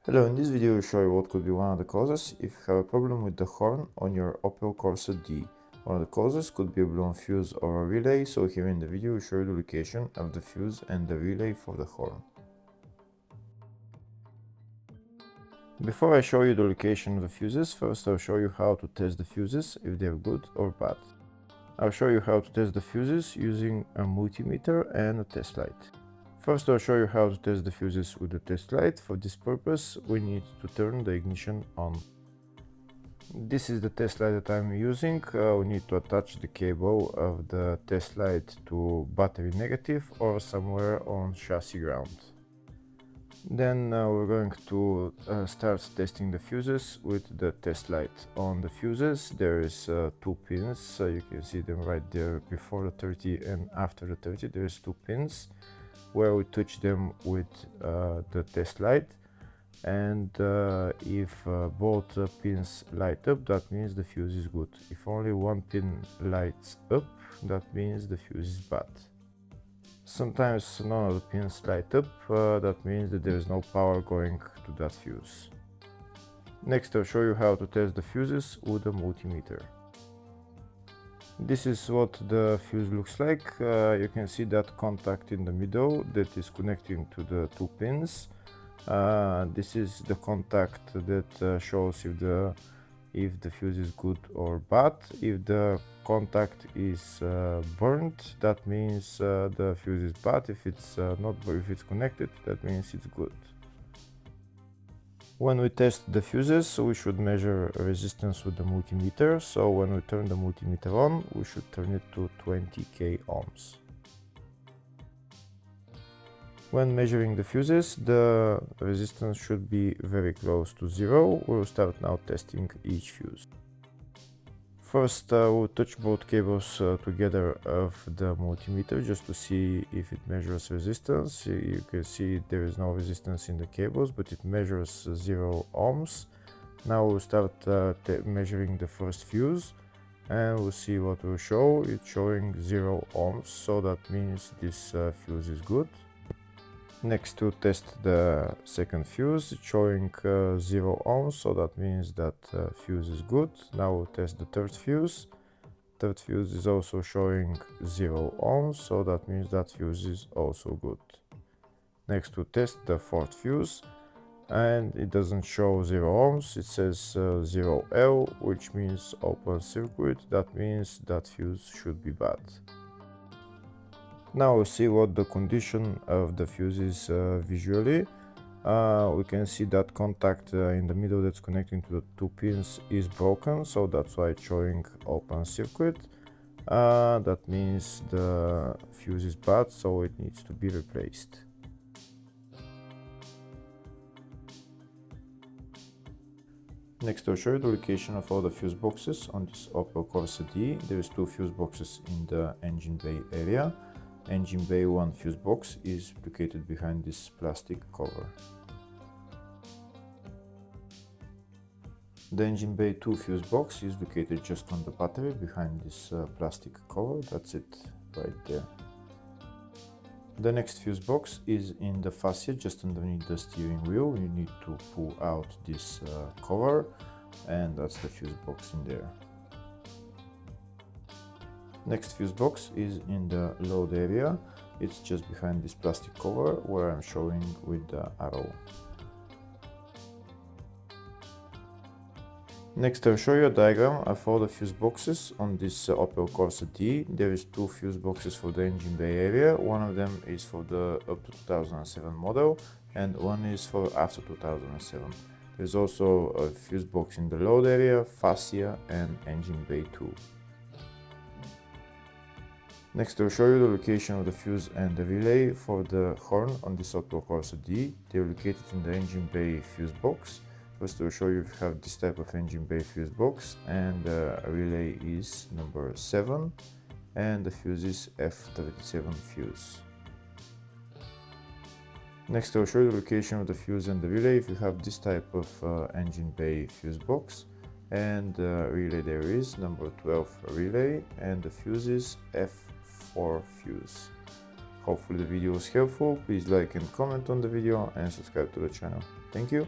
Hello, in this video I'll show you what could be one of the causes if you have a problem with the horn on your Opel Corsa D. One of the causes could be a blown fuse or a relay, so here in the video I'll show you the location of the fuse and the relay for the horn. Before I show you the location of the fuses, first I'll show you how to test the fuses, if they're good or bad. I'll show you how to test the fuses using a multimeter and a test light. First I'll show you how to test the fuses with the test light. For this purpose we need to turn the ignition on. This is the test light that I'm using. We need to attach the cable of the test light to battery negative or somewhere on chassis ground. Then we're going to start testing the fuses with the test light. On the fuses there is two pins, you can see them right there before the 30 and after the 30 there's two pins where we touch them with the test light, and if both pins light up, that means the fuse is good. If only one pin lights up, that means the fuse is bad. Sometimes none of the pins light up, that means that there is no power going to that fuse. Next I'll show you how to test the fuses with a multimeter. This is what the fuse looks like. You can see that contact in the middle that is connecting to the two pins. This is the contact that shows if the fuse is good or bad. If the contact is burnt, that means the fuse is bad. If it's if it's connected, that means it's good. When we test the fuses, we should measure resistance with the multimeter. So when we turn the multimeter on, we should turn it to 20k ohms. When measuring the fuses, the resistance should be very close to zero. We'll start now testing each fuse. First, we'll touch both cables together of the multimeter just to see if it measures resistance. You can see there is no resistance in the cables, but it measures 0 ohms. Now we'll start measuring the first fuse, and we'll see what will show. It's showing 0 ohms, so that means this fuse is good. Next, to test the second fuse, it's showing 0 ohms, so that means that fuse is good. Now we'll test the third fuse. Third fuse is also showing 0 ohms, so that means that fuse is also good. Next, we'll test the fourth fuse, and it doesn't show 0 ohms, it says 0L, which means open circuit. That means that fuse should be bad. Now we'll see what the condition of the fuse is visually. We can see that contact in the middle that's connecting to the two pins is broken, so that's why it's showing open circuit. That means the fuse is bad, so it needs to be replaced. Next I'll show you the location of all the fuse boxes on this Opel Corsa D. There is two fuse boxes in the engine bay area. Engine bay 1 fuse box is located behind this plastic cover. The engine bay 2 fuse box is located just on the battery behind this plastic cover. That's it right there. The next fuse box is in the fascia just underneath the steering wheel. You need to pull out this cover, and that's the fuse box in there. Next fuse box is in the load area. It's just behind this plastic cover where I'm showing with the arrow. Next I'll show you a diagram of all the fuse boxes on this Opel Corsa D. There is two fuse boxes for the engine bay area. One of them is for the up to 2007 model and one is for after 2007. There's also a fuse box in the load area, fascia and engine bay 2. Next I'll show you the location of the fuse and the relay for the horn on this Opel Corsa D. They're located in the engine bay fuse box. First I'll show you if you have this type of engine bay fuse box, and the relay is number 7 and the fuse is F37 fuse. Next I'll show you the location of the fuse and the relay if you have this type of engine bay fuse box, and the relay there is number 12 relay and the fuse is F4 fuse. Hopefully the video was helpful. Please like and comment on the video and subscribe to the channel. Thank you.